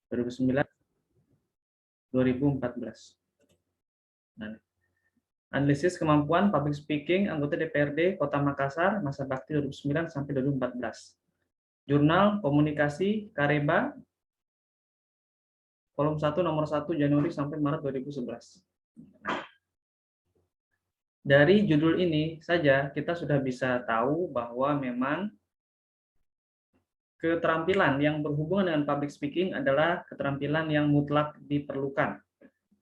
2009, 2014. Nah, analisis kemampuan public speaking anggota DPRD Kota Makassar masa bakti 2009 sampai 2014. Jurnal Komunikasi Kareba, kolom 1 nomor 1 Januari sampai Maret 2011. Dari judul ini saja kita sudah bisa tahu bahwa memang keterampilan yang berhubungan dengan public speaking adalah keterampilan yang mutlak diperlukan.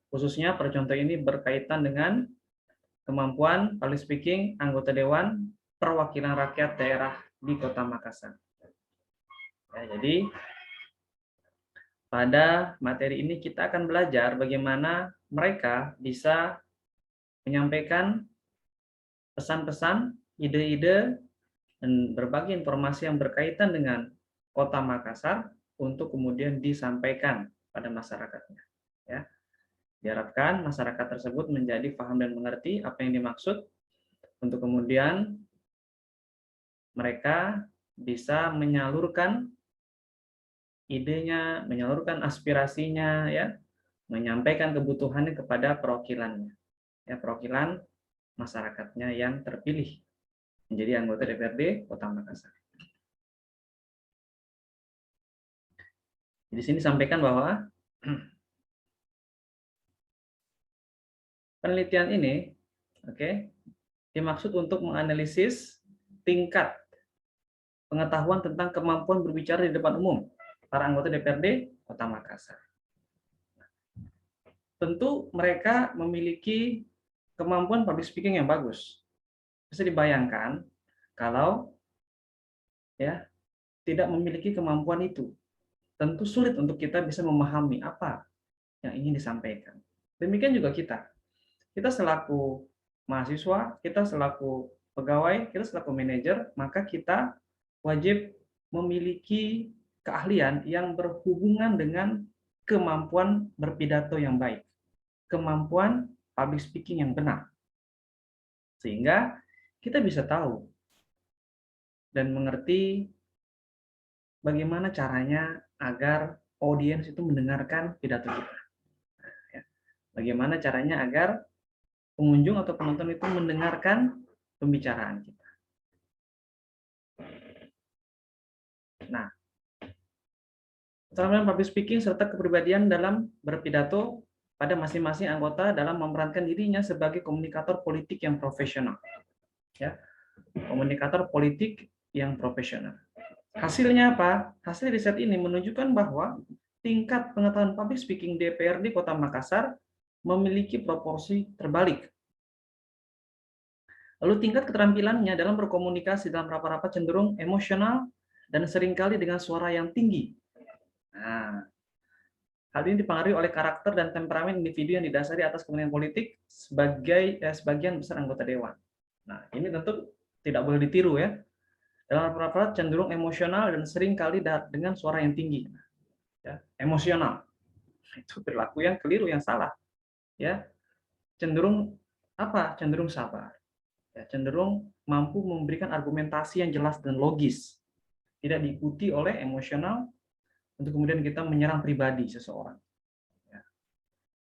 Khususnya pada contoh ini berkaitan dengan kemampuan public speaking anggota Dewan Perwakilan Rakyat Daerah di Kota Makassar. Ya, jadi pada materi ini kita akan belajar bagaimana mereka bisa menyampaikan pesan-pesan, ide-ide, dan berbagai informasi yang berkaitan dengan Kota Makassar untuk kemudian disampaikan pada masyarakatnya. Ya. Diharapkan masyarakat tersebut menjadi paham dan mengerti apa yang dimaksud, untuk kemudian mereka bisa menyalurkan idenya, menyalurkan aspirasinya, ya, menyampaikan kebutuhannya kepada perwakilannya, ya, perwakilan masyarakatnya yang terpilih menjadi anggota DPRD Kota Makassar. Di sini sampaikan bahwa penelitian ini, dimaksud untuk menganalisis tingkat pengetahuan tentang kemampuan berbicara di depan umum para anggota DPRD Kota Makassar. Tentu mereka memiliki kemampuan public speaking yang bagus. Bisa dibayangkan kalau ya tidak memiliki kemampuan itu, tentu sulit untuk kita bisa memahami apa yang ingin disampaikan. Demikian juga kita. Kita selaku mahasiswa, kita selaku pegawai, kita selaku manajer, maka kita wajib memiliki keahlian yang berhubungan dengan kemampuan berpidato yang baik, kemampuan public speaking yang benar. Sehingga kita bisa tahu dan mengerti bagaimana caranya agar audiens itu mendengarkan pidato kita. Bagaimana caranya agar pengunjung atau penonton itu mendengarkan pembicaraan kita. Nah, keterampilan public speaking serta kepribadian dalam berpidato pada masing-masing anggota dalam memerankan dirinya sebagai komunikator politik yang profesional. Ya, komunikator politik yang profesional. Hasilnya apa? Hasil riset ini menunjukkan bahwa tingkat pengetahuan public speaking DPRD Kota Makassar memiliki proporsi terbalik. Lalu tingkat keterampilannya dalam berkomunikasi dalam rapat-rapat cenderung emosional dan seringkali dengan suara yang tinggi. Nah, hal ini dipengaruhi oleh karakter dan temperamen individu yang didasari atas kepentingan politik sebagai sebagian besar anggota dewan. Nah, ini tentu tidak boleh ditiru ya. Dalam rapat-rapat cenderung emosional dan seringkali dengan suara yang tinggi. Ya, emosional. Itu perilaku yang keliru, yang salah. Ya, cenderung apa? Cenderung sabar. Ya, cenderung mampu memberikan argumentasi yang jelas dan logis, tidak diikuti oleh emosional untuk kemudian kita menyerang pribadi seseorang. Ya.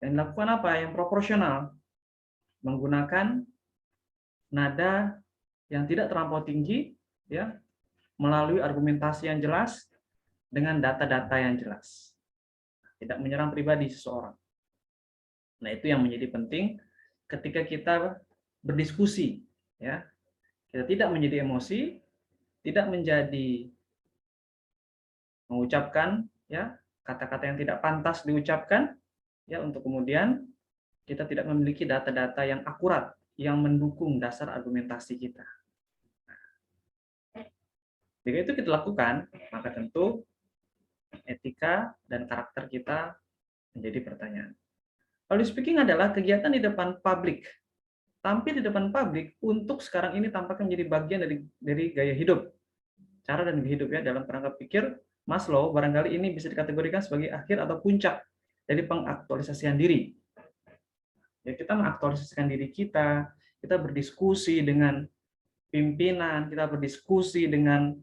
Dan dilakukan apa? Yang proporsional, menggunakan nada yang tidak terlampau tinggi, ya, melalui argumentasi yang jelas dengan data-data yang jelas, tidak menyerang pribadi seseorang. Nah, itu yang menjadi penting ketika kita berdiskusi, ya. Kita tidak menjadi emosi, tidak menjadi mengucapkan ya kata-kata yang tidak pantas diucapkan, ya, untuk kemudian kita tidak memiliki data-data yang akurat yang mendukung dasar argumentasi kita. Jika itu kita lakukan, maka tentu etika dan karakter kita menjadi pertanyaan. Public speaking adalah kegiatan di depan publik. Tampil di depan publik untuk sekarang ini tampaknya menjadi bagian dari gaya hidup. Cara dan gaya hidup ya, dalam kerangka pikir Maslow, barangkali ini bisa dikategorikan sebagai akhir atau puncak dari pengaktualisasian diri. Ya, kita mengaktualisasikan diri kita berdiskusi dengan pimpinan, kita berdiskusi dengan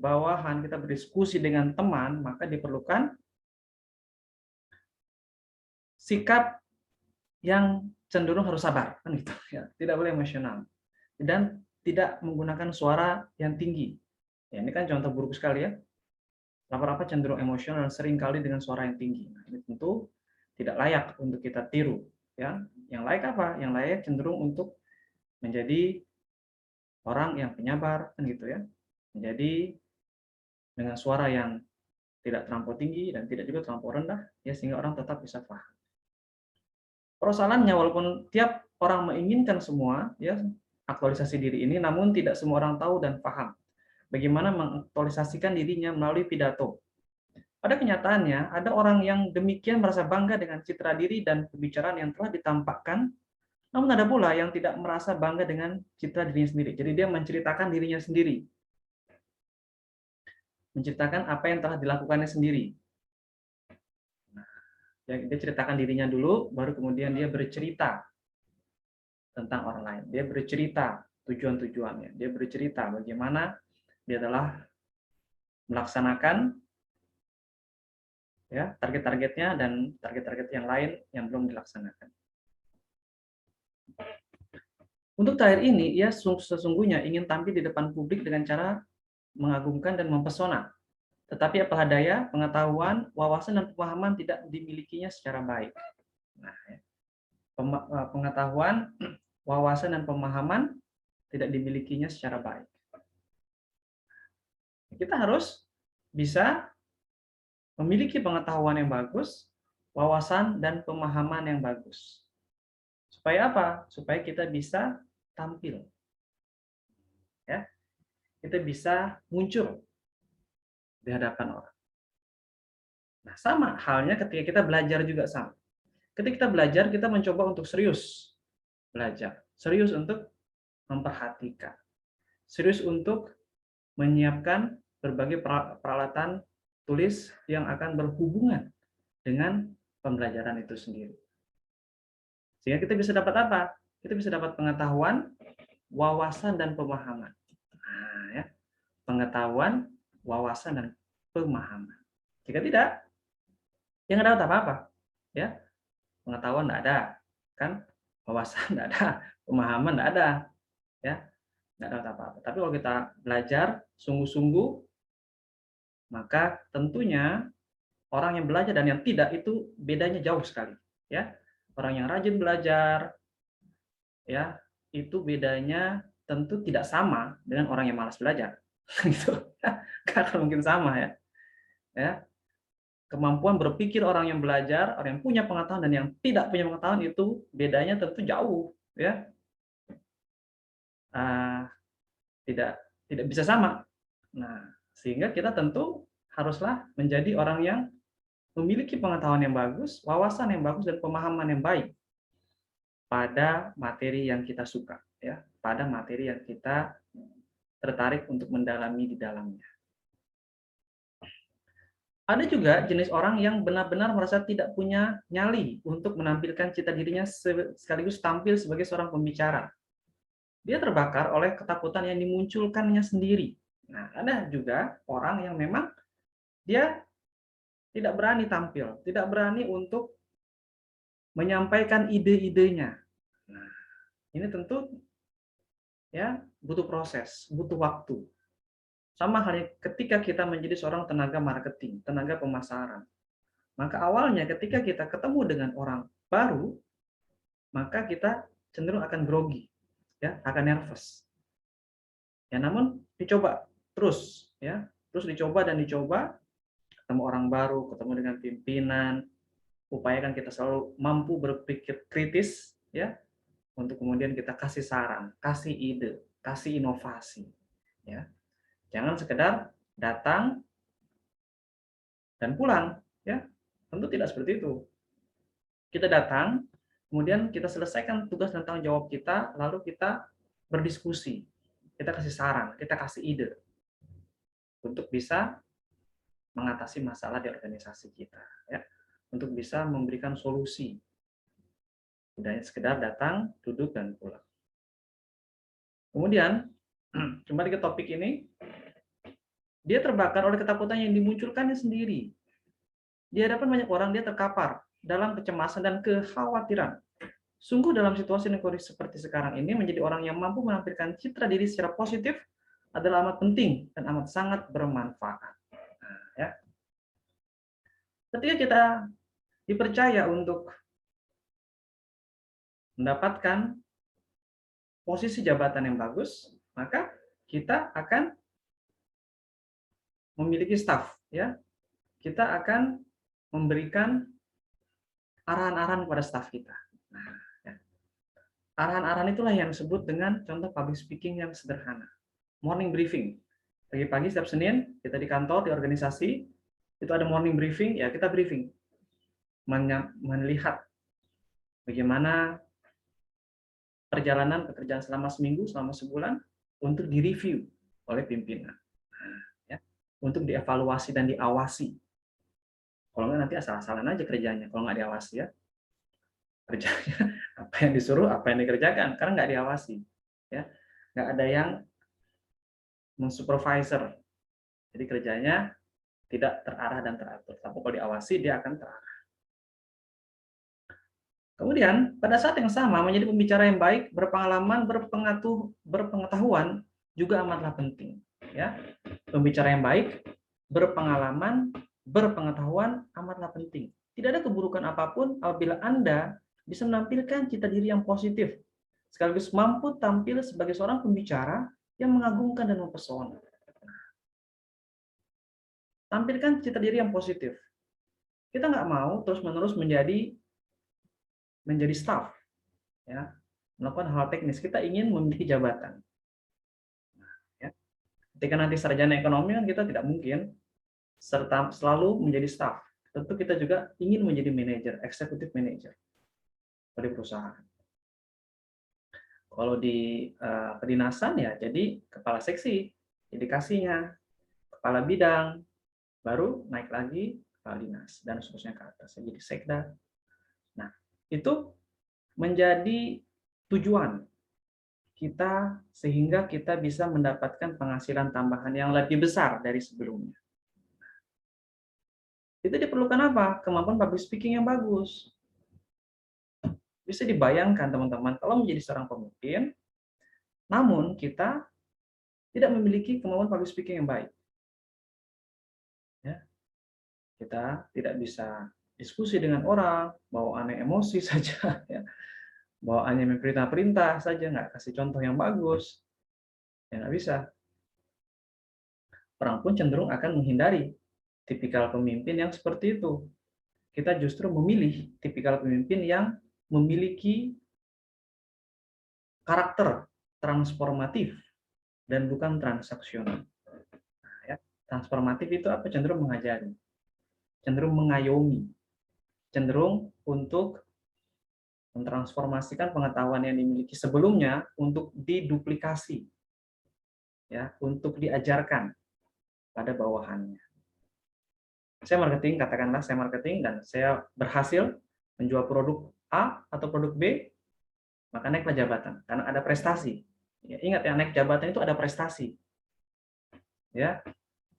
bawahan, kita berdiskusi dengan teman, maka diperlukan sikap yang cenderung harus sabar, kan gitu ya. Tidak boleh emosional dan tidak menggunakan suara yang tinggi. Ya, ini kan contoh buruk sekali ya. Apa-apa cenderung emosional dan sering kali dengan suara yang tinggi. Nah, ini tentu tidak layak untuk kita tiru. Ya, yang layak apa? Yang layak cenderung untuk menjadi orang yang penyabar, kan gitu ya. Menjadi dengan suara yang tidak terlampau tinggi dan tidak juga terlampau rendah, ya sehingga orang tetap bisa paham. Persoalannya walaupun tiap orang menginginkan semua, ya aktualisasi diri ini, namun tidak semua orang tahu dan paham bagaimana mengaktualisasikan dirinya melalui pidato. Pada kenyataannya, ada orang yang demikian merasa bangga dengan citra diri dan pembicaraan yang telah ditampakkan, namun ada pula yang tidak merasa bangga dengan citra dirinya sendiri. Jadi dia menceritakan dirinya sendiri, menceritakan apa yang telah dilakukannya sendiri. Nah, dia ceritakan dirinya dulu, baru kemudian dia bercerita tentang orang lain. Dia bercerita tujuan-tujuannya. Dia bercerita bagaimana dia telah melaksanakan ya target-targetnya dan target-target yang lain yang belum dilaksanakan. Untuk terakhir ini, ia sesungguhnya ingin tampil di depan publik dengan cara mengagumkan dan mempesona. Tetapi apalah daya, pengetahuan, wawasan, dan pemahaman tidak dimilikinya secara baik. Nah, ya. Pengetahuan, wawasan, dan pemahaman tidak dimilikinya secara baik. Kita harus bisa memiliki pengetahuan yang bagus, wawasan, dan pemahaman yang bagus. Supaya apa? Supaya kita bisa tampil. Ya, kita bisa muncul di hadapan orang. Nah, sama halnya ketika kita belajar juga sama. Ketika kita belajar, kita mencoba untuk serius belajar, serius untuk memperhatikan, serius untuk menyiapkan berbagai peralatan tulis yang akan berhubungan dengan pembelajaran itu sendiri. Sehingga kita bisa dapat apa? Kita bisa dapat pengetahuan, wawasan, dan pemahaman. Nah, ya. Pengetahuan, wawasan, dan pemahaman. Jika tidak, ya nggak dapat apa-apa. Ya, pengetahuan nggak ada, kan? Wawasan nggak ada, pemahaman nggak ada, ya, nggak dapat apa-apa. Tapi kalau kita belajar sungguh-sungguh, maka tentunya orang yang belajar dan yang tidak itu bedanya jauh sekali, ya. Orang yang rajin belajar, ya, itu bedanya tentu tidak sama dengan orang yang malas belajar, gitu. Karena mungkin sama ya, ya. Kemampuan berpikir orang yang belajar, orang yang punya pengetahuan dan yang tidak punya pengetahuan itu bedanya tentu jauh, ya. Uh, tidak tidak bisa sama. Nah, sehingga kita tentu haruslah menjadi orang yang memiliki pengetahuan yang bagus, wawasan yang bagus, dan pemahaman yang baik pada materi yang kita suka, ya, pada materi yang kita tertarik untuk mendalami di dalamnya. Ada juga jenis orang yang benar-benar merasa tidak punya nyali untuk menampilkan cita dirinya sekaligus tampil sebagai seorang pembicara. Dia terbakar oleh ketakutan yang dimunculkannya sendiri. Nah, ada juga orang yang memang dia tidak berani tampil, tidak berani untuk menyampaikan ide-idenya. Nah, ini tentu ya butuh proses, butuh waktu. Sama halnya ketika kita menjadi seorang tenaga marketing, tenaga pemasaran. Maka awalnya ketika kita ketemu dengan orang baru, maka kita cenderung akan grogi, ya, akan nervous. Ya, namun dicoba terus, ya, terus dicoba dan dicoba, ketemu orang baru, ketemu dengan pimpinan, upayakan kita selalu mampu berpikir kritis, ya, untuk kemudian kita kasih saran, kasih ide, kasih inovasi, ya. Jangan sekedar datang dan pulang, ya. Tentu tidak seperti itu. Kita datang, kemudian kita selesaikan tugas dan tanggung jawab kita, lalu kita berdiskusi, kita kasih saran, kita kasih ide untuk bisa mengatasi masalah di organisasi kita, ya, untuk bisa memberikan solusi. Tidak hanya sekedar datang, duduk, dan pulang. Kemudian, kembali ke topik ini, dia terbakar oleh ketakutan yang dimunculkannya sendiri. Di hadapan banyak orang dia terkapar dalam kecemasan dan kekhawatiran. Sungguh dalam situasi kondisi seperti sekarang ini, menjadi orang yang mampu menampilkan citra diri secara positif adalah amat penting dan amat sangat bermanfaat. Nah, ya. Ketika kita dipercaya untuk mendapatkan posisi jabatan yang bagus, maka kita akan memiliki staff, ya. Kita akan memberikan arahan-arahan kepada staff kita. Nah, ya. Arahan-arahan itulah yang disebut dengan contoh public speaking yang sederhana. Morning briefing. Pagi-pagi setiap Senin kita di kantor, di organisasi, itu ada morning briefing, ya kita briefing. Melihat bagaimana perjalanan pekerjaan selama seminggu, selama sebulan, untuk direview oleh pimpinan. Nah, ya. Untuk dievaluasi dan diawasi. Kalau nggak nanti asal-asalan aja kerjanya, kalau nggak diawasi ya. Kerjanya apa yang disuruh, apa yang dikerjakan, karena nggak diawasi. Ya. Nggak ada yang mensupervisor. Jadi kerjanya tidak terarah dan teratur. Tapi kalau diawasi, dia akan terarah. Kemudian, pada saat yang sama, menjadi pembicara yang baik, berpengalaman, berpengetahuan, juga amatlah penting. Ya, pembicara yang baik, berpengalaman, berpengetahuan, amatlah penting. Tidak ada keburukan apapun apabila Anda bisa menampilkan cita diri yang positif, sekaligus mampu tampil sebagai seorang pembicara yang mengagumkan dan mempesona. Tampilkan cita diri yang positif. Kita nggak mau terus-menerus menjadi staff, ya, melakukan hal teknis. Kita ingin memiliki jabatan. Ya. Ketika nanti sarjana ekonomi kan kita tidak mungkin serta selalu menjadi staff. Tentu kita juga ingin menjadi manajer, eksekutif manajer pada perusahaan. Kalau di kedinasan ya jadi kepala seksi, dedikasinya, kepala bidang, baru naik lagi kepala dinas dan seterusnya ke atas. Jadi sekda. Nah, itu menjadi tujuan kita sehingga kita bisa mendapatkan penghasilan tambahan yang lebih besar dari sebelumnya. Itu diperlukan apa? Kemampuan public speaking yang bagus. Bisa dibayangkan teman-teman kalau menjadi seorang pemimpin, namun kita tidak memiliki kemampuan public speaking yang baik. Ya, kita tidak bisa diskusi dengan orang, bawaannya emosi saja, ya. Bawaannya perintah-perintah saja, nggak kasih contoh yang bagus, ya nggak bisa. Orang pun cenderung akan menghindari tipikal pemimpin yang seperti itu. Kita justru memilih tipikal pemimpin yang memiliki karakter transformatif dan bukan transaksional. Nah, ya. Transformatif itu apa? Cenderung mengajari, cenderung mengayomi, cenderung untuk mentransformasikan pengetahuan yang dimiliki sebelumnya untuk diduplikasi, ya, untuk diajarkan pada bawahannya. Saya marketing, katakanlah saya marketing dan saya berhasil menjual produk A atau produk B, maka naiklah jabatan karena ada prestasi. Ya, ingat ya, naik jabatan itu ada prestasi. Ya,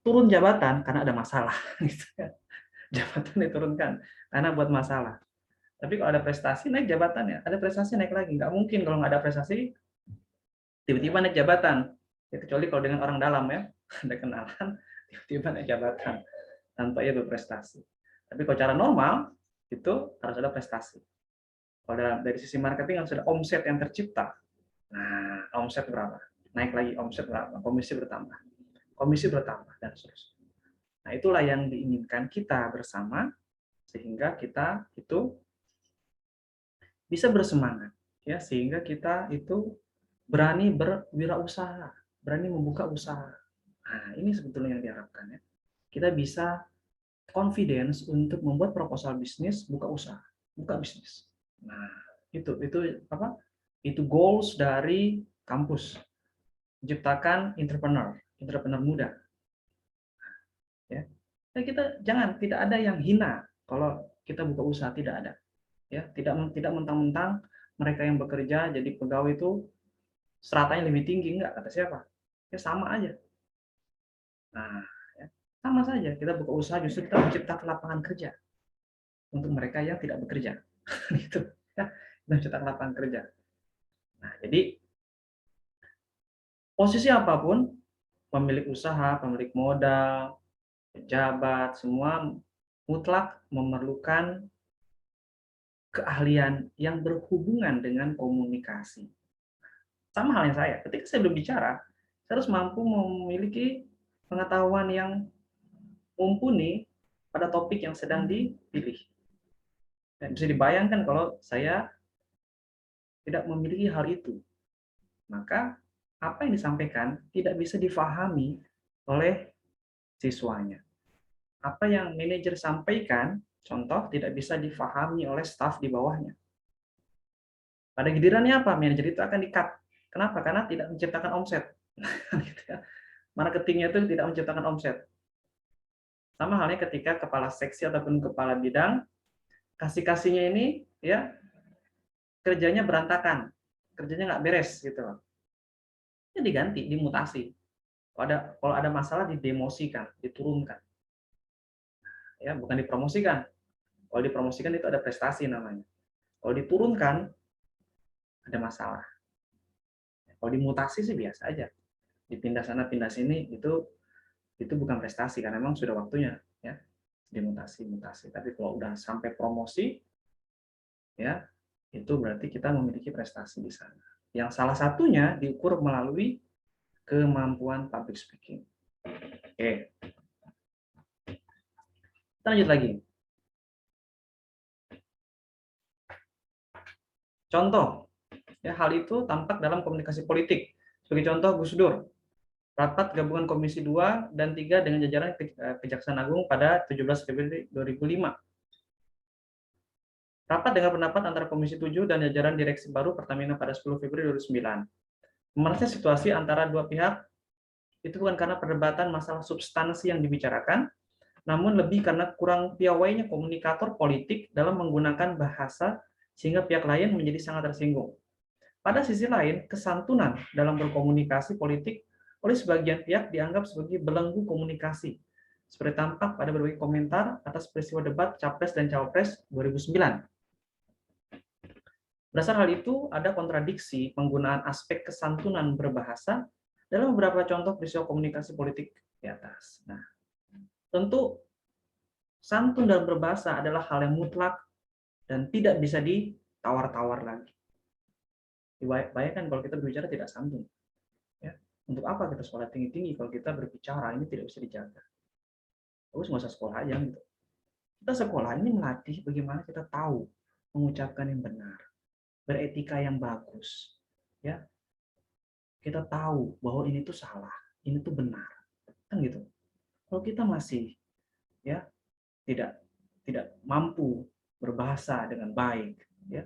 turun jabatan karena ada masalah. Gitu ya. Jabatan diturunkan karena buat masalah. Tapi kalau ada prestasi naik jabatannya, ada prestasi naik lagi. Nggak mungkin kalau nggak ada prestasi tiba-tiba naik jabatan. Ya, kecuali kalau dengan orang dalam ya, ada kenalan, tiba-tiba naik jabatan tanpa ia berprestasi. Tapi kalau cara normal itu harus ada prestasi. Kalau dari sisi marketing harus ada omset yang tercipta. Nah, omset berapa? Naik lagi omset berapa? Komisi bertambah. Komisi bertambah dan seterusnya. Nah, itulah yang diinginkan kita bersama sehingga kita itu bisa bersemangat ya, sehingga kita itu berani berwirausaha, berani membuka usaha. Nah, ini sebetulnya yang diharapkan ya. Kita bisa confidence untuk membuat proposal bisnis, buka usaha, buka bisnis. Nah, itu apa? Itu goals dari kampus. Menciptakan entrepreneur muda. Ya. Nah, kita tidak ada yang hina kalau kita buka usaha, tidak ada. Ya, tidak mentang-mentang mereka yang bekerja jadi pegawai itu stratanya lebih tinggi, enggak, kata siapa? Ya sama aja. Nah, ya, sama saja kita buka usaha justru kita menciptakan lapangan kerja. untuk mereka yang tidak bekerja. Gitu ya, menciptakan lapangan kerja. Nah, jadi posisi apapun, pemilik usaha, pemilik modal, pejabat, semua mutlak memerlukan keahlian yang berhubungan dengan komunikasi. Sama halnya saya, ketika saya berbicara, saya harus mampu memiliki pengetahuan yang mumpuni pada topik yang sedang dipilih. Dan bisa dibayangkan kalau saya tidak memiliki hal itu, maka apa yang disampaikan tidak bisa difahami oleh siswanya. Apa yang manajer sampaikan, contoh, tidak bisa difahami oleh staf di bawahnya. Pada gilirannya apa? Manajer itu akan di-cut. Kenapa? Karena tidak menciptakan omset. Marketingnya itu tidak menciptakan omset. Sama halnya ketika kepala seksi ataupun kepala bidang, kasih-kasihnya ini ya kerjanya berantakan, kerjanya nggak beres gitu loh. Ya diganti, dimutasi. Kalau ada masalah didemosikan, diturunkan. Ya, bukan dipromosikan. Kalau dipromosikan itu ada prestasi namanya. Kalau diturunkan ada masalah. Kalau dimutasi sih biasa aja. Dipindah sana pindah sini itu bukan prestasi karena memang sudah waktunya ya dimutasi mutasi. Tapi kalau udah sampai promosi ya itu berarti kita memiliki prestasi di sana. Yang salah satunya diukur melalui kemampuan public speaking. Oke. Kita lanjut lagi. Contoh, ya hal itu tampak dalam komunikasi politik. Sebagai contoh Gus Dur, rapat gabungan Komisi 2 dan 3 dengan jajaran Kejaksaan Agung pada 17 Februari 2005. Rapat dengan pendapat antara Komisi 7 dan jajaran direksi baru Pertamina pada 10 Februari 2009. Memanasnya situasi antara dua pihak itu bukan karena perdebatan masalah substansi yang dibicarakan, namun lebih karena kurang piawainya komunikator politik dalam menggunakan bahasa sehingga pihak lain menjadi sangat tersinggung. Pada sisi lain, kesantunan dalam berkomunikasi politik oleh sebagian pihak dianggap sebagai belenggu komunikasi, seperti tampak pada berbagai komentar atas peristiwa debat Capres dan Cawapres 2009. Berdasar hal itu, ada kontradiksi penggunaan aspek kesantunan berbahasa dalam beberapa contoh peristiwa komunikasi politik di atas. Nah, tentu santun dalam berbahasa adalah hal yang mutlak dan tidak bisa ditawar-tawar lagi. Bayangkan kalau kita berbicara tidak santun. Ya. Untuk apa kita sekolah tinggi-tinggi kalau kita berbicara ini tidak bisa dijaga? Terus nggak usah sekolah aja gitu. Kita sekolah ini melatih bagaimana kita tahu mengucapkan yang benar, beretika yang bagus. Ya, kita tahu bahwa ini tuh salah, ini tuh benar, kan gitu. Kalau kita masih ya tidak mampu berbahasa dengan baik, ya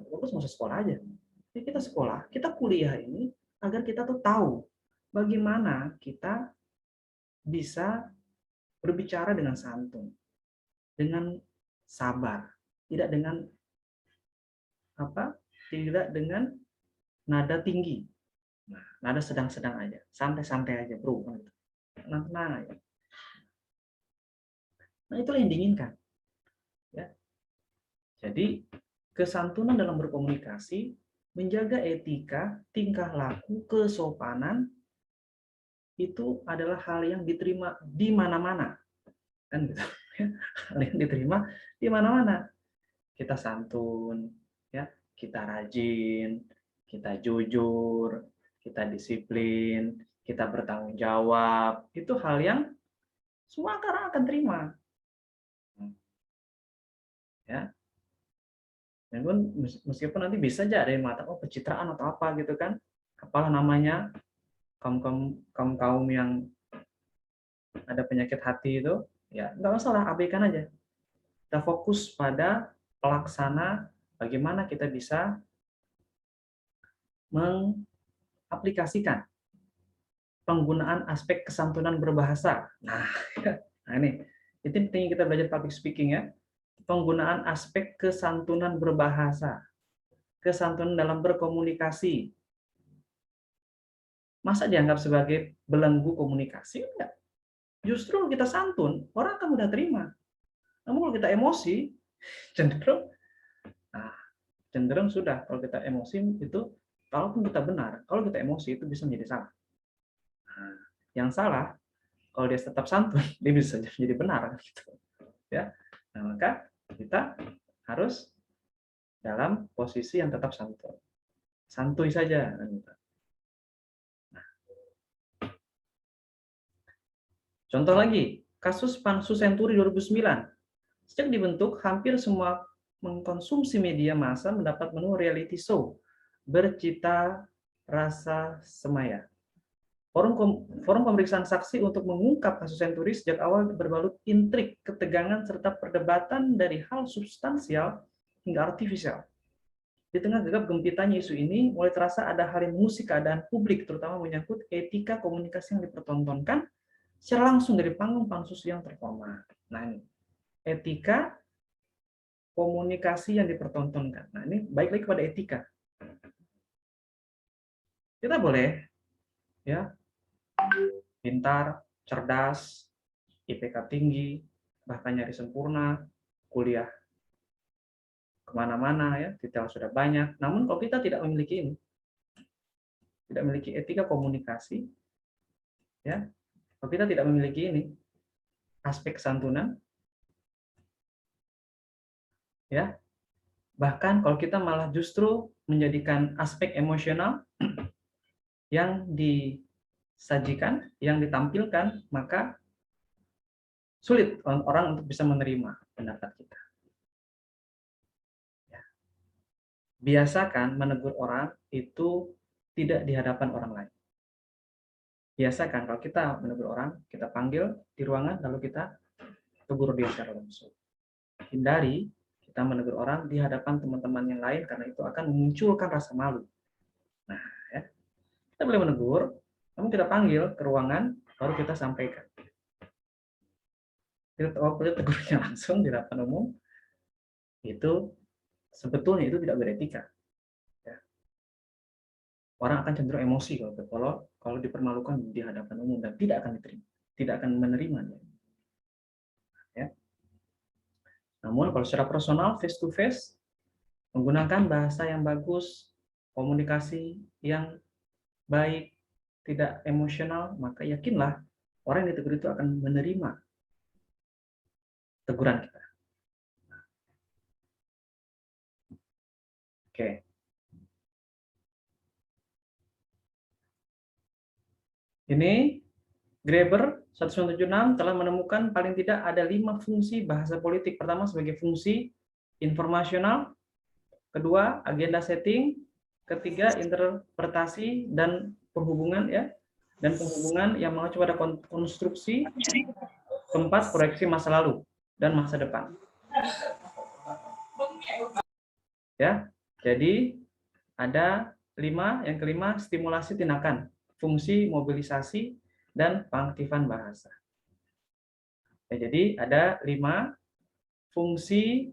bagus masuk sekolah aja. Jadi kita sekolah, kita kuliah ini agar kita tuh tahu bagaimana kita bisa berbicara dengan santun, dengan sabar, tidak dengan tidak dengan nada tinggi. Nah, nada sedang-sedang aja, santai-santai aja, bro. Tenang-tenang aja. Nah, itulah yang diinginkan. Ya. Jadi, kesantunan dalam berkomunikasi, menjaga etika, tingkah laku, kesopanan, itu adalah hal yang diterima di mana-mana. Kan gitu. Hal yang diterima di mana-mana. Kita santun, ya, kita rajin, kita jujur, kita disiplin, kita bertanggung jawab. Itu hal yang semua orang akan terima. Ya. Dan meskipun nanti bisa aja ada yang mengatakan oh pencitraan atau apa gitu kan. Apalah namanya kaum yang ada penyakit hati itu, ya nggak masalah, abaikan aja. Kita fokus pada pelaksana bagaimana kita bisa mengaplikasikan penggunaan aspek kesantunan berbahasa. Nah ini penting kita belajar public speaking ya. Penggunaan aspek kesantunan berbahasa, kesantunan dalam berkomunikasi. Masa dianggap sebagai belenggu komunikasi? Enggak. Justru kita santun, orang akan mudah terima. Namun kalau kita emosi, cenderung, nah, cenderung sudah kalau kita emosi itu, kalaupun kita benar, kalau kita emosi itu bisa menjadi salah. Nah, yang salah kalau dia tetap santun, dia bisa jadi benar, gitu. Ya, nah maka kita harus dalam posisi yang tetap santun, santuy saja. Contoh lagi, kasus Pansus Senturi 2009. Sejak dibentuk, hampir semua mengkonsumsi media massa mendapat menu reality show bercita rasa semaya. Forum pemeriksaan saksi untuk mengungkap kasus Senturi sejak awal berbalut intrik, ketegangan, serta perdebatan dari hal substansial hingga artifisial. Di tengah gegap gempitanya isu ini, mulai terasa ada hal yang mengusik keadaan publik, terutama menyangkut etika komunikasi yang dipertontonkan secara langsung dari panggung pansus yang terhormat. Nah, ini etika komunikasi yang dipertontonkan. Nah, ini baik lagi kepada etika. Kita boleh ya pintar, cerdas, IPK tinggi, bahkan nyari sempurna, kuliah kemana-mana ya, detail sudah banyak. Namun kalau kita tidak memiliki ini, tidak memiliki etika komunikasi, ya, kalau kita tidak memiliki ini, aspek santunan, ya, bahkan kalau kita malah justru menjadikan aspek emosional yang disajikan, yang ditampilkan, maka sulit orang untuk bisa menerima pendapat kita. Biasakan menegur orang itu tidak di hadapan orang lain. Biasakan kalau kita menegur orang, kita panggil di ruangan, lalu kita tegur dia secara langsung. Hindari kita menegur orang di hadapan teman-teman yang lain, karena itu akan memunculkan rasa malu. Nah, ya, kita boleh menegur, namun kita panggil ke ruangan, baru kita sampaikan. Kita tegurnya langsung di hadapan umum, itu sebetulnya itu tidak beretika. Ya. Orang akan cenderung emosi kalau dipermalukan di hadapan umum dan tidak akan diterima, tidak akan menerima. Ya. Namun kalau secara personal, face to face, menggunakan bahasa yang bagus, komunikasi yang baik, tidak emosional, maka yakinlah orang yang ditegur itu akan menerima teguran kita. Oke. Ini Graeber 1976 telah menemukan paling tidak ada 5 fungsi bahasa politik. Pertama sebagai fungsi informasional, kedua agenda setting, ketiga interpretasi dan penghubungan ya, dan penghubungan yang mengacu pada konstruksi, keempat proyeksi masa lalu dan masa depan. Ya, jadi ada 5, yang kelima stimulasi tindakan, fungsi mobilisasi dan pengaktifan bahasa. Ya, jadi ada 5 fungsi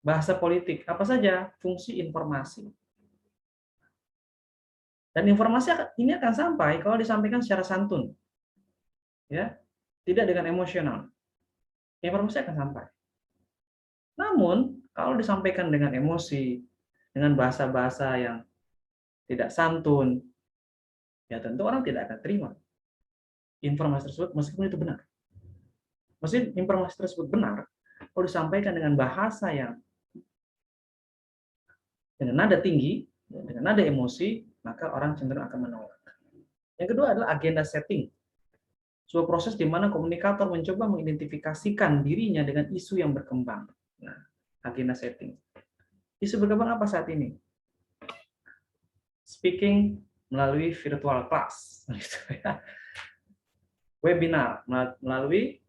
bahasa politik. Apa saja? Fungsi informasi. Dan informasi ini akan sampai kalau disampaikan secara santun. Ya, tidak dengan emosional. Informasi akan sampai. Namun, kalau disampaikan dengan emosi, dengan bahasa-bahasa yang tidak santun, ya tentu orang tidak akan terima informasi tersebut meskipun itu benar. Meskipun informasi tersebut benar, kalau disampaikan dengan bahasa yang dengan nada tinggi, dengan nada emosi, maka orang cenderung akan menolak. Yang kedua adalah agenda setting. Sebuah proses di mana komunikator mencoba mengidentifikasikan dirinya dengan isu yang berkembang. Nah, agenda setting. Isu berkembang apa saat ini? Speaking melalui virtual class, webinar melalui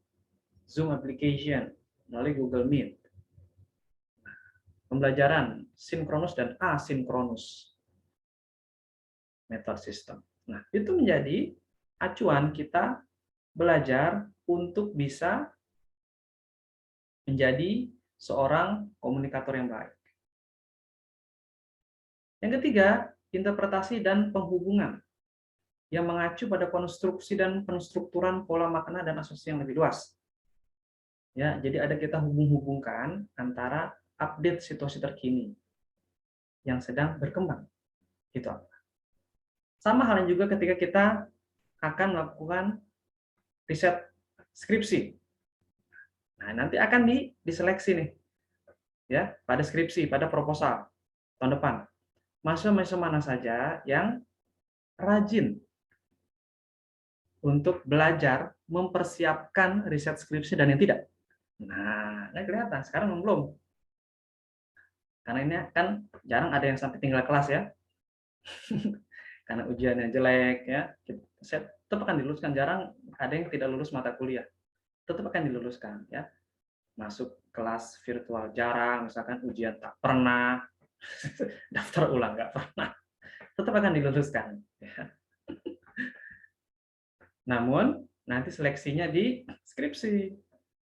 Zoom application, melalui Google Meet, pembelajaran sinkronus dan asinkronus, method system. Nah, itu menjadi acuan kita belajar untuk bisa menjadi seorang komunikator yang baik. Yang ketiga, interpretasi dan penghubungan yang mengacu pada konstruksi dan penstrukturan pola makna dan asosiasi yang lebih luas. Ya, jadi ada kita hubung-hubungkan antara update situasi terkini yang sedang berkembang. Gitu. Sama halnya juga ketika kita akan melakukan riset skripsi. Nah, nanti akan diseleksi nih, ya, pada skripsi, pada proposal tahun depan. Mahasiswa-mahasiswa mana saja yang rajin untuk belajar mempersiapkan riset skripsi dan yang tidak. Nah, ini kelihatan sekarang belum. Karena ini kan jarang ada yang sampai tinggal kelas ya. Karena ujiannya jelek ya. Saya tetap akan diluluskan, jarang ada yang tidak lulus mata kuliah. Tetap akan diluluskan ya. Masuk kelas virtual jarang, misalkan ujian tak pernah, daftar ulang nggak pernah, tetap akan diluluskan. Ya. Namun nanti seleksinya di skripsi.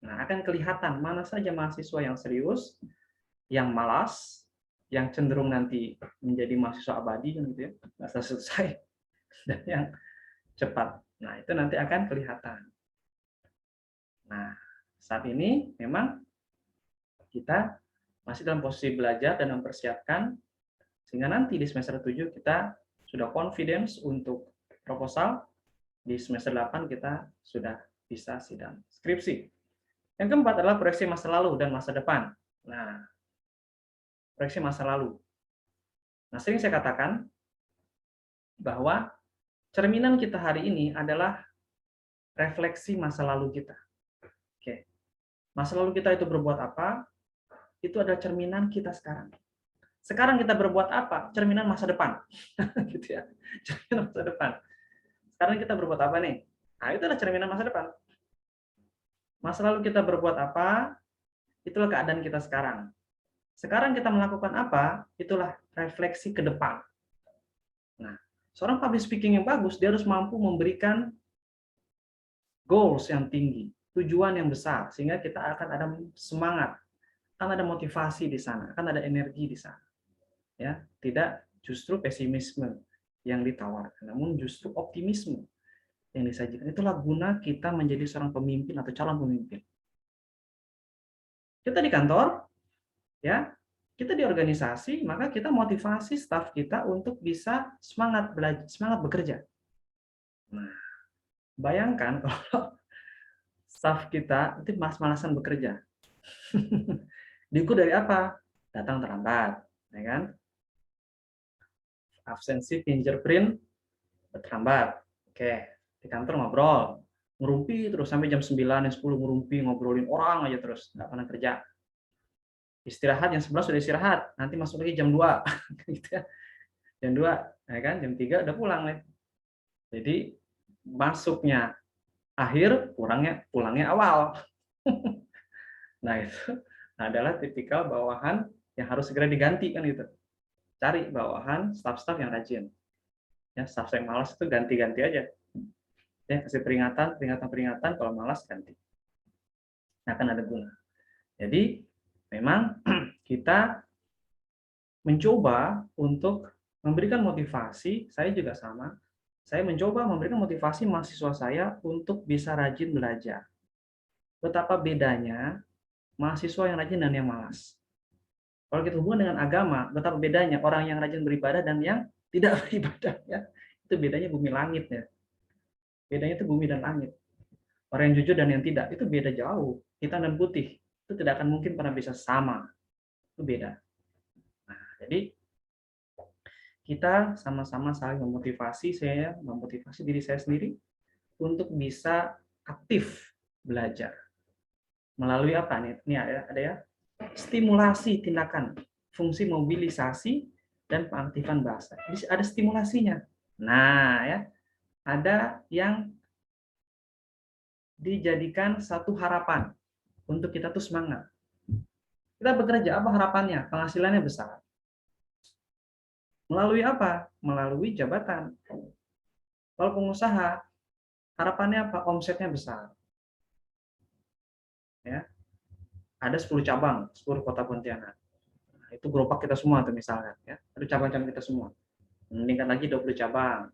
Nah, akan kelihatan mana saja mahasiswa yang serius, yang malas, yang cenderung nanti menjadi mahasiswa abadi gitu ya, nggak selesai, dan yang cepat. Nah, itu nanti akan kelihatan. Nah, saat ini memang kita masih dalam posisi belajar dan mempersiapkan sehingga nanti di semester 7 kita sudah confidence untuk proposal, di semester 8 kita sudah bisa sidang skripsi. Yang keempat adalah proyeksi masa lalu dan masa depan. Nah, proyeksi masa lalu. Nah, sering saya katakan bahwa cerminan kita hari ini adalah refleksi masa lalu kita. Oke. Masa lalu kita itu berbuat apa? Itu adalah cerminan kita sekarang. Sekarang kita berbuat apa? Cerminan masa depan. Gitu ya. Cerminan masa depan. Sekarang kita berbuat apa nih? Nah, itu adalah cerminan masa depan. Masa lalu kita berbuat apa? Itulah keadaan kita sekarang. Sekarang kita melakukan apa? Itulah refleksi ke depan. Nah, seorang public speaking yang bagus, dia harus mampu memberikan goals yang tinggi, tujuan yang besar, sehingga kita akan ada semangat, akan ada motivasi di sana, akan ada energi di sana. Ya, tidak justru pesimisme yang ditawarkan, namun justru optimisme yang disajikan. Itulah guna kita menjadi seorang pemimpin atau calon pemimpin. Kita di kantor, ya, kita di organisasi, maka kita motivasi staf kita untuk bisa semangat belajar, semangat bekerja. Nah, bayangkan kalau staf kita itu malas-malasan bekerja. Diukur dari apa? Datang terlambat, ya kan? Absensi fingerprint terlambat. Oke, di kantor ngobrol, ngerumpi terus sampai jam 9, jam 10 ngerumpi, ngobrolin orang aja terus, nggak pernah kerja. Istirahat jam 11 sudah istirahat, nanti masuk lagi jam 2. Gitu ya. Jam 2, ya kan? Jam 3 udah pulang nih. Jadi masuknya akhir, pulangnya awal. Nah, itu adalah tipikal bawahan yang harus segera diganti kan gitu. Cari bawahan staf-staf yang rajin. Ya, staf yang malas itu ganti-ganti aja. Ya, kasih peringatan, kalau malas ganti. Nah, akan ada guna. Jadi, memang kita mencoba untuk memberikan motivasi, saya juga sama. Saya mencoba memberikan motivasi mahasiswa saya untuk bisa rajin belajar. Betapa bedanya mahasiswa yang rajin dan yang malas. Kalau kita hubungan dengan agama, betapa bedanya orang yang rajin beribadah dan yang tidak beribadah. Ya. Itu bedanya bumi langit ya. Bedanya itu bumi dan langit. Orang yang jujur dan yang tidak, itu beda jauh. Hitam dan putih, itu tidak akan mungkin pernah bisa sama. Itu beda. Nah, jadi kita sama-sama saling memotivasi, saya memotivasi diri saya sendiri untuk bisa aktif belajar. Melalui apa nih? Ini ada ya, stimulasi tindakan, fungsi mobilisasi, dan pengaktifan bahasa. Jadi ada stimulasinya. Nah, ya, ada yang dijadikan satu harapan untuk kita tuh semangat. Kita bekerja, apa harapannya? Penghasilannya besar. Melalui apa? Melalui jabatan. Kalau pengusaha, harapannya apa? Omsetnya besar. Ya, ada 10 cabang, 10 kota Pontianak. Nah, itu gerobak kita semua tuh misalnya. Ya. Ada cabang-cabang kita semua. Meningkat lagi 20 cabang.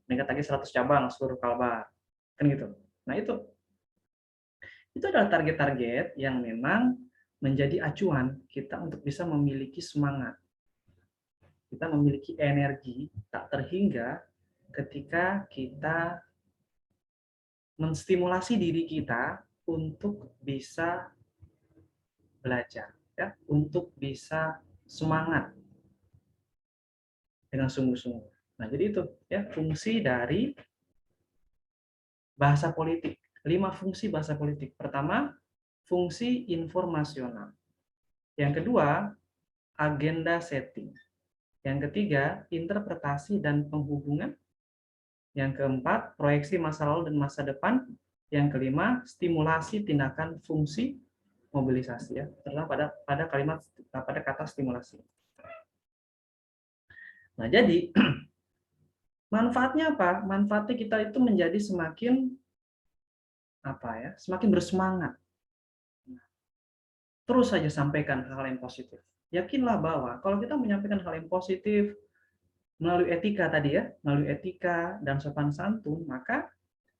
Meningkat lagi 100 cabang seluruh Kalbar. Kan gitu. Nah itu Itu adalah target-target yang memang menjadi acuan kita untuk bisa memiliki semangat. Kita memiliki energi tak terhingga ketika kita menstimulasi diri kita untuk bisa belajar, ya, untuk bisa semangat dengan sungguh-sungguh. Nah, jadi itu ya fungsi dari bahasa politik. 5 fungsi bahasa politik. Pertama, fungsi informasional. Yang kedua, agenda setting. Yang ketiga, interpretasi dan penghubungan. Yang keempat, proyeksi masa lalu dan masa depan. Yang kelima, stimulasi tindakan fungsi mobilisasi, ya, terutama pada kata stimulasi. Nah, jadi manfaatnya apa? Manfaatnya kita itu menjadi semakin semakin bersemangat. Terus saja sampaikan hal yang positif. Yakinlah bahwa kalau kita menyampaikan hal yang positif melalui etika tadi, ya, melalui etika dan sopan santun, maka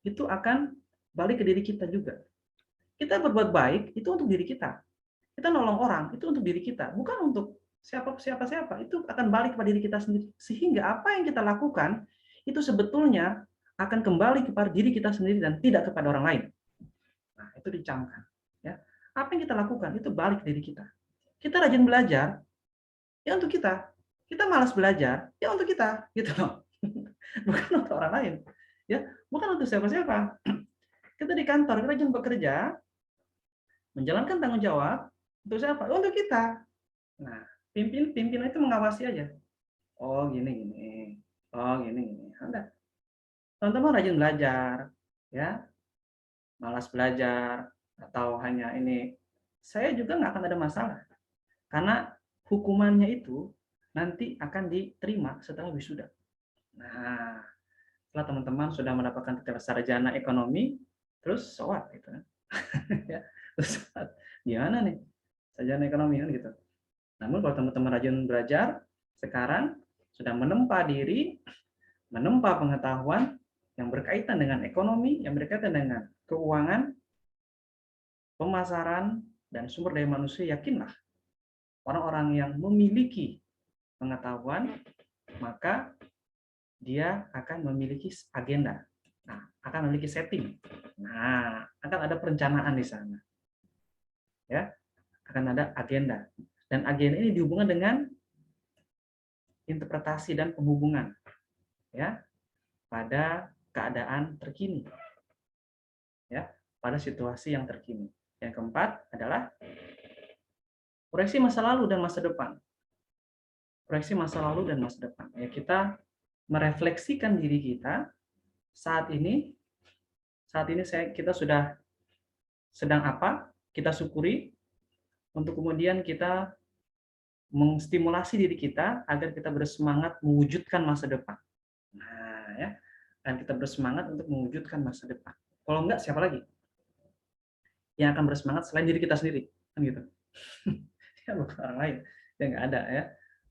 itu akan balik ke diri kita juga. Kita berbuat baik itu untuk diri kita. Kita nolong orang itu untuk diri kita, bukan untuk siapa. Itu akan balik kepada diri kita sendiri. Sehingga apa yang kita lakukan itu sebetulnya akan kembali kepada diri kita sendiri dan tidak kepada orang lain. Nah, itu dicamkan. Ya. Apa yang kita lakukan itu balik ke diri kita. Kita rajin belajar, ya untuk kita. Kita malas belajar, ya untuk kita, gitu loh. Bukan untuk orang lain. Ya, bukan untuk siapa-siapa. Kita di kantor, kita rajin bekerja, menjalankan tanggung jawab untuk siapa? Untuk kita. Nah, pimpinan itu mengawasi aja. Oh, gini. Oh, gini. Anda, teman-teman rajin belajar, ya, malas belajar, atau hanya ini, saya juga nggak akan ada masalah. Karena hukumannya itu nanti akan diterima setelah wisuda. Nah, setelah teman-teman sudah mendapatkan gelar sarjana ekonomi, terus soal gitu. Ya, terus gimana nih sarjana ekonomi kan gitu. Namun kalau teman-teman rajin belajar, sekarang sudah menempa diri, menempa pengetahuan yang berkaitan dengan ekonomi, yang berkaitan dengan keuangan, pemasaran, dan sumber daya manusia, yakinlah orang-orang yang memiliki pengetahuan, maka dia akan memiliki agenda. Nah, akan memiliki setting. Nah, akan ada perencanaan di sana. Ya, akan ada agenda. Dan agenda ini dihubungkan dengan interpretasi dan penghubungan, ya, pada keadaan terkini, ya, pada situasi yang terkini. Yang keempat adalah proyeksi masa lalu dan masa depan. Proyeksi masa lalu dan masa depan. Ya, kita merefleksikan diri kita saat ini kita sudah sedang apa, kita syukuri, untuk kemudian kita mengstimulasi diri kita agar kita bersemangat mewujudkan masa depan. Nah, ya, dan kita bersemangat untuk mewujudkan masa depan. Kalau enggak, siapa lagi yang akan bersemangat selain diri kita sendiri? Kan gitu. Ya, bukan orang lain. Ya nggak ada, ya.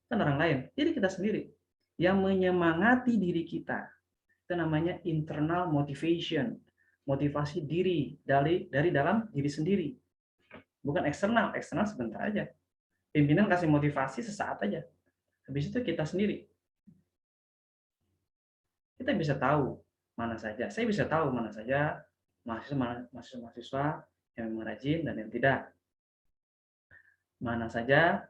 Kan orang lain, diri kita sendiri yang menyemangati diri kita. Itu namanya internal motivation, motivasi diri dari dalam diri sendiri, bukan eksternal. Eksternal sebentar aja, pimpinan kasih motivasi sesaat aja, habis itu kita sendiri, kita bisa tahu mana saja, saya bisa tahu mana saja mahasiswa yang memang rajin dan yang tidak, mana saja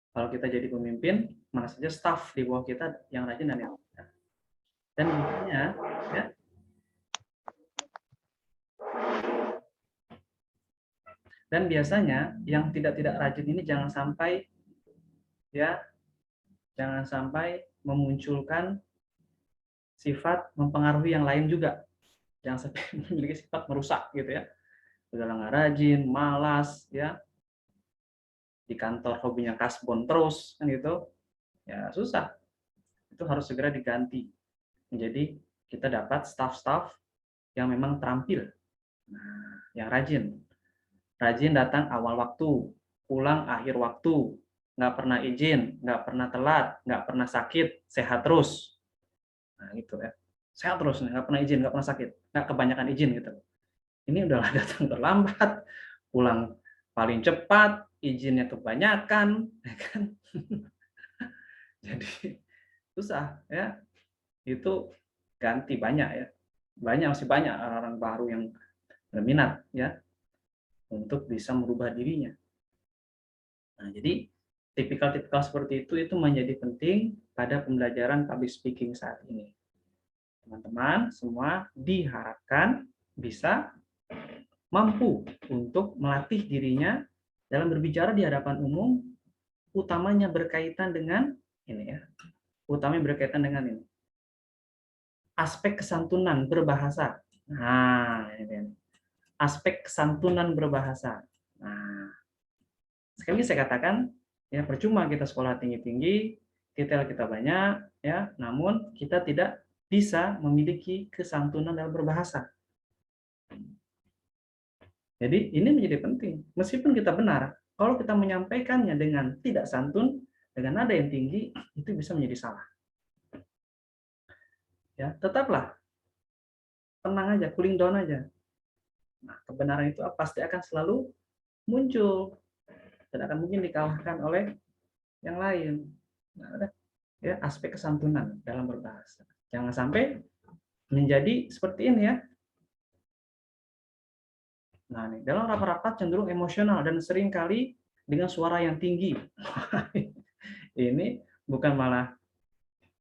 kalau kita jadi pemimpin, mana saja staff di bawah kita yang rajin dan yang tidak. Dan biasanya, ya, dan biasanya yang tidak rajin ini jangan sampai memunculkan sifat mempengaruhi yang lain juga. Jangan sampai memiliki sifat merusak gitu, ya. Udah nggak rajin, malas, ya. Di kantor hobinya kasbon terus kan gitu. Ya susah. Itu harus segera diganti. Menjadi kita dapat staff-staff yang memang terampil. Nah, yang rajin. Rajin datang awal waktu, pulang akhir waktu, nggak pernah izin, nggak pernah telat, nggak pernah sakit, sehat terus. Nah, gitu, ya. Sehat terus, nggak pernah izin, nggak pernah sakit, nggak kebanyakan izin gitu. ini udah datang terlambat, pulang paling cepat, izinnya kebanyakan, ya kan? Jadi susah ya. Itu ganti banyak ya. Masih banyak orang-orang baru yang berminat ya untuk bisa merubah dirinya. Nah, jadi tipikal-tipikal seperti itu menjadi penting pada pembelajaran public speaking saat ini. Teman-teman semua diharapkan bisa mampu untuk melatih dirinya dalam berbicara di hadapan umum, utamanya berkaitan dengan ini ya, utamanya berkaitan dengan ini, aspek kesantunan berbahasa. Nah, ini aspek kesantunan berbahasa. Nah, sekali lagi saya katakan, ya percuma kita sekolah tinggi-tinggi, detail kita banyak, ya, namun kita tidak bisa memiliki kesantunan dalam berbahasa. Jadi ini menjadi penting. Meskipun kita benar, kalau kita menyampaikannya dengan tidak santun, dengan nada yang tinggi, itu bisa menjadi salah. Ya, tetaplah tenang aja, cooling down aja. Nah, kebenaran itu pasti akan selalu muncul, tidak akan mungkin dikalahkan oleh yang lain. Nah, ada ya aspek kesantunan dalam berbahasa. Jangan sampai menjadi seperti ini ya. Nah, nih, dalam rapat-rapat cenderung emosional dan seringkali dengan suara yang tinggi. Ini bukan malah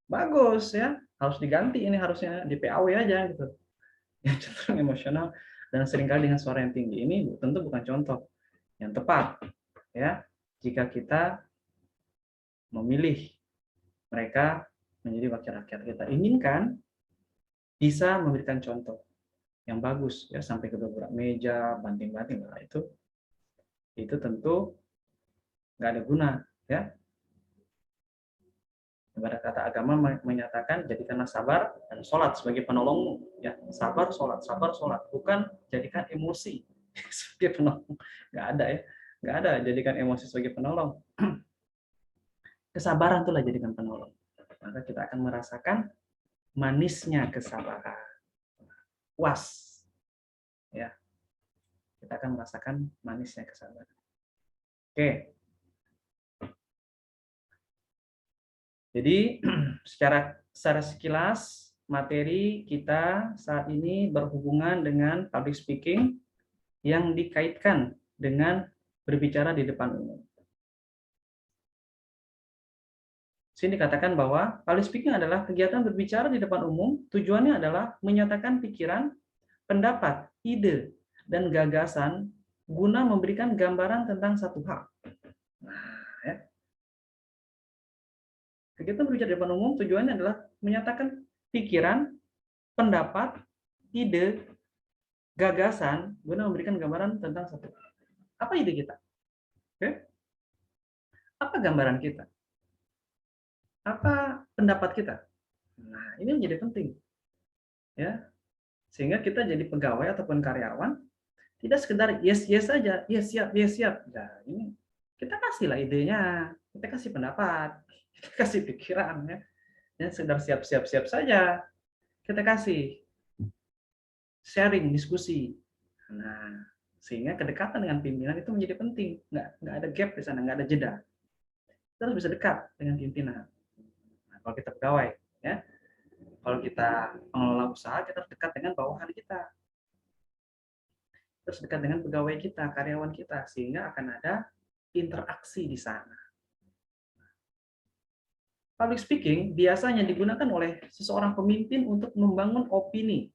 bagus ya, harus diganti, ini harusnya di PAW aja gitu. Yang cenderung emosional dan seringkali dengan suara yang tinggi ini tentu bukan contoh yang tepat ya. Jika kita memilih mereka menjadi wakil rakyat, kita inginkan bisa memberikan contoh yang bagus ya, sampai ke beberapa meja banting-banting. Nah, itu tentu nggak ada guna ya. Ibarat kata agama menyatakan jadikanlah sabar dan sholat sebagai penolongmu ya, sabar sholat, bukan jadikan emosi sebagai penolong. Nggak ada ya, nggak ada jadikan emosi sebagai penolong. Kesabaran itulah jadikan penolong, maka kita akan merasakan manisnya kesabaran, puas ya, kita akan merasakan manisnya kesabaran. Oke, jadi secara sekilas materi kita saat ini berhubungan dengan public speaking yang dikaitkan dengan berbicara di depan umum. Sini dikatakan bahwa public speaking adalah kegiatan berbicara di depan umum, tujuannya adalah menyatakan pikiran, pendapat, ide, dan gagasan guna memberikan gambaran tentang satu hal. Nah, ya. Kegiatan berbicara di depan umum tujuannya adalah menyatakan pikiran, pendapat, ide, gagasan guna memberikan gambaran tentang satu hal. Apa ide kita? Oke? Apa gambaran kita? Apa pendapat kita? Nah, ini menjadi penting. Ya, sehingga kita jadi pegawai ataupun karyawan tidak sekedar yes yes saja, yes siap, yes siap. Nah, ini kita kasihlah idenya, kita kasih pendapat, kita kasih pikiran ya. Dan sekedar siap saja. Kita kasih sharing, diskusi. Nah, sehingga kedekatan dengan pimpinan itu menjadi penting. Nggak ada gap di sana, nggak ada jeda. Kita harus bisa dekat dengan pimpinan. Nah, kalau kita pegawai, ya, kalau kita pengelola usaha, kita harus dekat dengan bawahan kita. Terus dekat dengan pegawai kita, karyawan kita, sehingga akan ada interaksi di sana. Public speaking biasanya digunakan oleh seseorang pemimpin untuk membangun opini,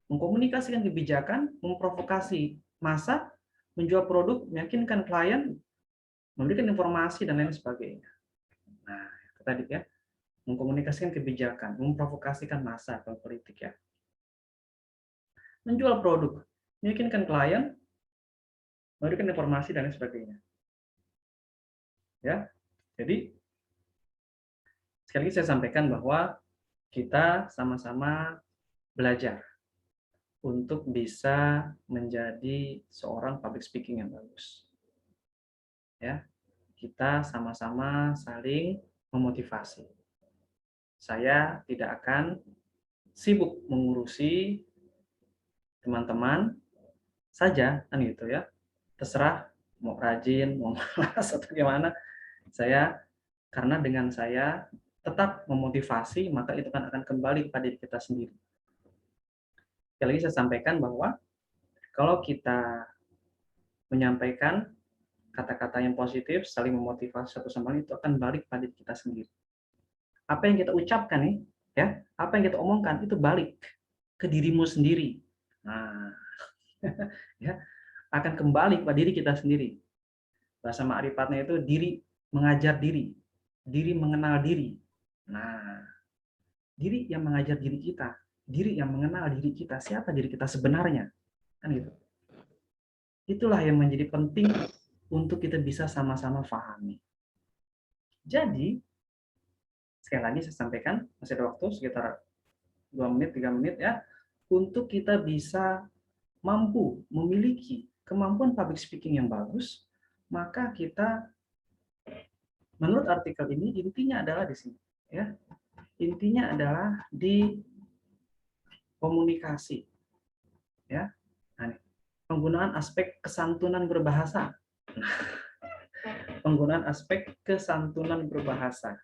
mengkomunikasikan kebijakan, memprovokasi massa, menjual produk, meyakinkan klien, memberikan informasi, dan lain sebagainya. Nah, itu tadi ya, mengkomunikasikan kebijakan, memprovokasikan massa atau politik ya. Menjual produk, meyakinkan klien, memberikan informasi, dan lain sebagainya. Ya, jadi sekali lagi saya sampaikan bahwa kita sama-sama belajar untuk bisa menjadi seorang public speaking yang bagus. Ya, kita sama-sama saling memotivasi. Saya tidak akan sibuk mengurusi teman-teman saja kan gitu ya. Terserah mau rajin, mau malas atau gimana. Karena dengan saya tetap memotivasi, maka itu kan akan kembali kepada diri kita sendiri. Sekali lagi saya sampaikan bahwa kalau kita menyampaikan kata-kata yang positif, saling memotivasi satu sama lain, itu akan balik pada diri kita sendiri. Apa yang kita ucapkan nih, ya, apa yang kita omongkan itu balik ke dirimu sendiri. Nah, ya, akan kembali pada diri kita sendiri. Bahasa ma'rifatnya itu diri mengajar diri, diri mengenal diri. Nah, diri yang mengajar diri kita, diri yang mengenal diri kita, siapa diri kita sebenarnya, kan gitu. Itulah yang menjadi penting untuk kita bisa sama-sama pahami. Jadi, sekali lagi saya sampaikan, masih ada waktu sekitar 2 menit, 3 menit ya, untuk kita bisa mampu memiliki kemampuan public speaking yang bagus, maka kita, menurut artikel ini, intinya adalah di sini. Ya. Intinya adalah di komunikasi. Ya. Nah, penggunaan aspek kesantunan berbahasa. Penggunaan aspek kesantunan berbahasa.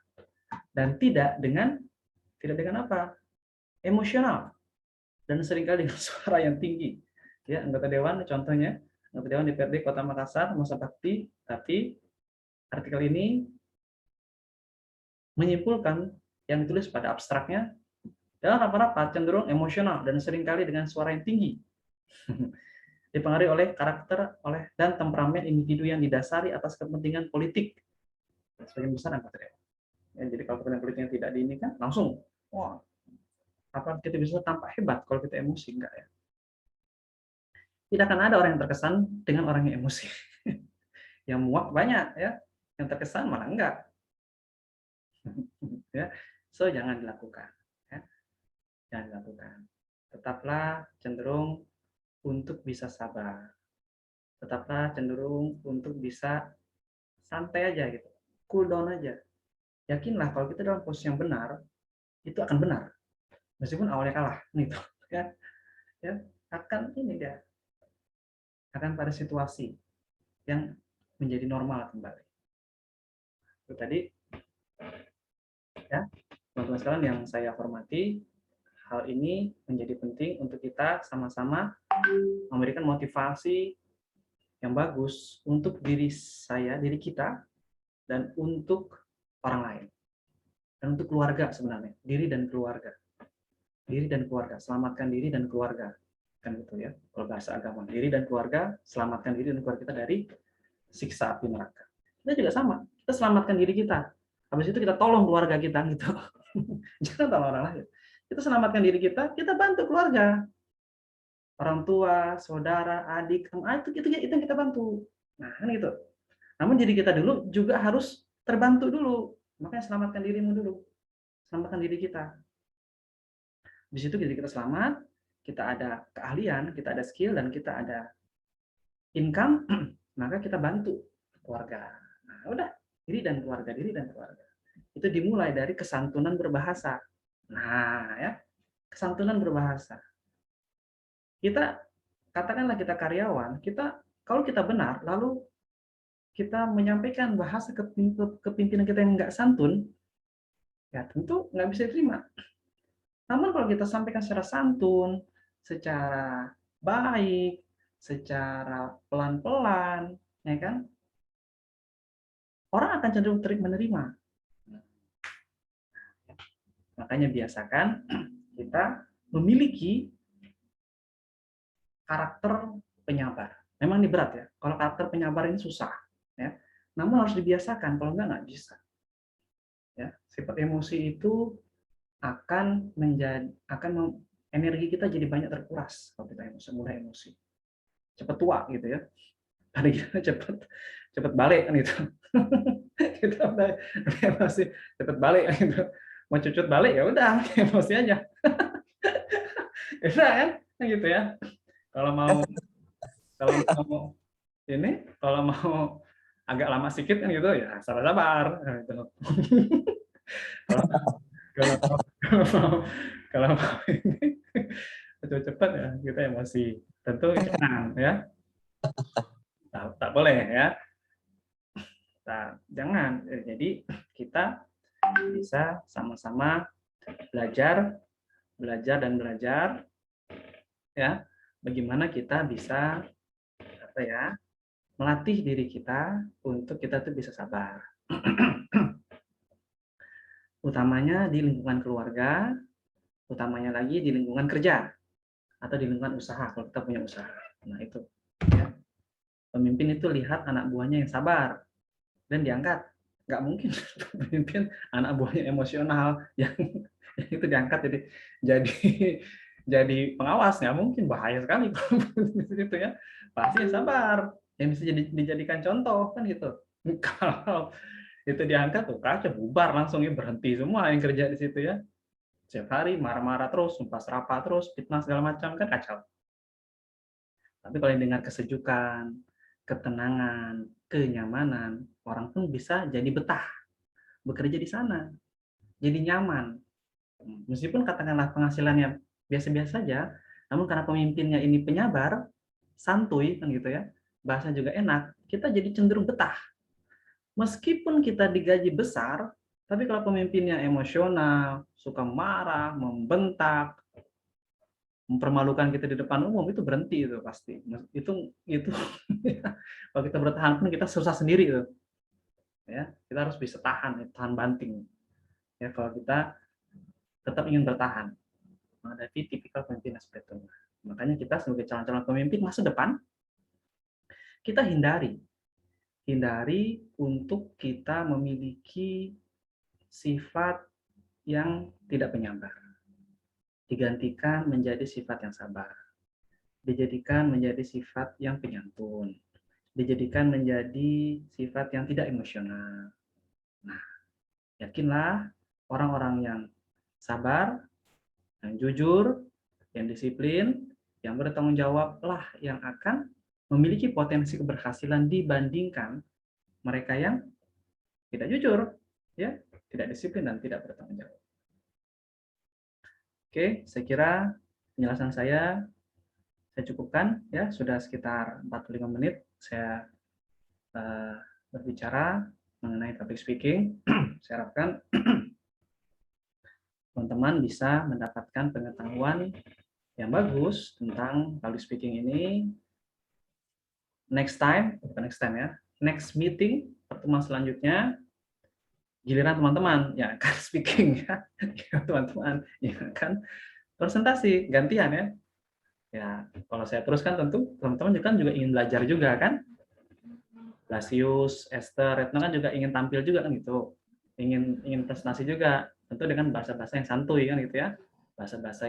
Dan tidak dengan apa? Emosional. Dan seringkali dengan suara yang tinggi. Ya, anggota dewan contohnya, anggota dewan DPRD Kota Makassar, masa bakti, tapi artikel ini menyimpulkan yang ditulis pada abstraknya dalam rapat-rapat cenderung emosional dan seringkali dengan suara yang tinggi. Dipengaruhi oleh karakter dan temperamen individu yang didasari atas kepentingan politik. Sebagian besar anggota dewan. Ya, jadi kalau kepentingan politiknya tidak diinikan, langsung, wah, apa kita bisa tampak hebat kalau kita emosi, enggak ya? Tidak akan ada orang yang terkesan dengan orang yang emosi. Yang muak banyak ya, yang terkesan malah enggak. Ya, so jangan dilakukan. Ya. Jangan dilakukan. Tetaplah cenderung untuk bisa sabar. Tetaplah cenderung untuk bisa santai aja gitu, cool down aja. Yakinlah kalau kita dalam posisi yang benar, itu akan benar. Meskipun awalnya kalah, gitu. Ya, ya akan ini dia, akan pada situasi yang menjadi normal kembali. Itu tadi, ya, teman-teman sekalian yang saya hormati, hal ini menjadi penting untuk kita sama-sama memberikan motivasi yang bagus untuk diri saya, diri kita, dan untuk orang lain. Dan untuk keluarga sebenarnya, diri dan keluarga. Diri dan keluarga, selamatkan diri dan keluarga. Kan gitu ya, kalau bahasa agama. Diri dan keluarga, selamatkan diri dan keluarga kita dari siksa api neraka. Kita juga sama, kita selamatkan diri kita. Habis itu kita tolong keluarga kita gitu. Jangan tolong orang lain. Kita selamatkan diri kita bantu keluarga. Orang tua, saudara, adik, itu yang kita bantu. Nah, kan gitu. Namun diri kita dulu juga harus terbantu dulu. Makanya selamatkan dirimu dulu. Selamatkan diri kita. Di situ kita selamat, kita ada keahlian, kita ada skill, dan kita ada income, maka kita bantu keluarga. Nah, udah, diri dan keluarga. Itu dimulai dari kesantunan berbahasa. Nah, ya, kesantunan berbahasa. Kita, katakanlah kita karyawan, kalau kita benar, lalu kita menyampaikan bahasa kepimpinan kita yang nggak santun, ya tentu nggak bisa diterima. Namun kalau kita sampaikan secara santun, secara baik, secara pelan-pelan, ya kan, orang akan cenderung menerima. Makanya biasakan kita memiliki karakter penyabar. Memang ini berat ya. Kalau karakter penyabar ini susah, ya. Namun harus dibiasakan. Kalau nggak bisa. Ya, sifat emosi itu energi kita jadi banyak terkuras kalau kita mulai emosi. Cepat tua gitu ya. Pada kita cepat balik kan gitu. Kita udah emosi cepat balik gitu. Mau cucut balik ya udah emosi aja. Bisa kan? Gitu ya. Kalau mau agak lama sedikit kan gitu ya sabar-sabar gitu. kalau mau ini cepat ya kita emosi. Tentu jangan ya. Tak boleh ya. Nah, jangan. Jadi kita bisa sama-sama belajar dan belajar ya. Bagaimana kita bisa apa ya? Melatih diri kita untuk kita tuh bisa sabar. Utamanya di lingkungan keluarga, utamanya lagi di lingkungan kerja atau di lingkungan usaha kalau kita punya usaha. Nah, itu ya. Pemimpin itu lihat anak buahnya yang sabar dan diangkat. Nggak mungkin pemimpin anak buahnya emosional yang itu diangkat jadi jadi pengawas, nggak mungkin, bahaya sekali itu ya. Pasti sabar yang bisa dijadikan contoh kan gitu. Kalau itu diangkat tuh kacau, bubar langsung ya, berhenti semua yang kerja di situ ya. Setiap hari marah-marah terus, sumpah serapah terus, fitnah segala macam kan kacau. Tapi kalau dengar kesejukan, ketenangan, kenyamanan, orang pun bisa jadi betah bekerja di sana, jadi nyaman. Meskipun katakanlah penghasilannya biasa-biasa saja, namun karena pemimpinnya ini penyabar, santuy kan gitu ya, bahasa juga enak, kita jadi cenderung betah. Meskipun kita digaji besar, tapi kalau pemimpinnya emosional, suka marah, membentak, mempermalukan kita di depan umum, itu berhenti itu pasti. Itu kalau kita bertahan pun kita susah sendiri itu. Ya, kita harus bisa tahan banting. Ya, kalau kita tetap ingin bertahan menghadapi tipikal pemimpin seperti itu. Makanya kita sebagai calon-calon pemimpin masa depan, kita hindari untuk kita memiliki sifat yang tidak penyabar. Digantikan menjadi sifat yang sabar. Dijadikan menjadi sifat yang penyantun. Dijadikan menjadi sifat yang tidak emosional. Nah, yakinlah orang-orang yang sabar, yang jujur, yang disiplin, yang bertanggung jawab lah yang akan memiliki potensi keberhasilan dibandingkan mereka yang tidak jujur, ya, tidak disiplin dan tidak bertanggung jawab. Oke, saya kira penjelasan saya cukupkan ya, sudah sekitar 45 menit saya berbicara mengenai public speaking. Saya harapkan teman-teman bisa mendapatkan pengetahuan yang bagus tentang public speaking ini. Next time ya, next meeting, pertemuan selanjutnya, giliran teman-teman yang akan speaking ya, teman-teman yang akan presentasi gantian ya. Ya, kalau saya teruskan tentu teman-teman juga ingin belajar juga kan. Blasius, Esther, Retno kan juga ingin tampil juga kan gitu. Ingin presentasi juga, tentu dengan bahasa-bahasa yang santuy kan gitu ya. Bahasa-bahasa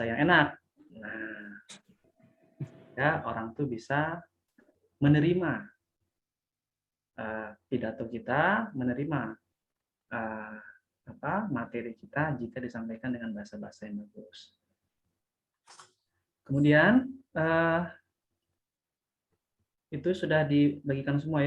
yang enak. Nah, ya orang tuh bisa menerima pidato kita, menerima materi kita jika disampaikan dengan bahasa-bahasa yang bagus. Kemudian itu sudah dibagikan semua ya.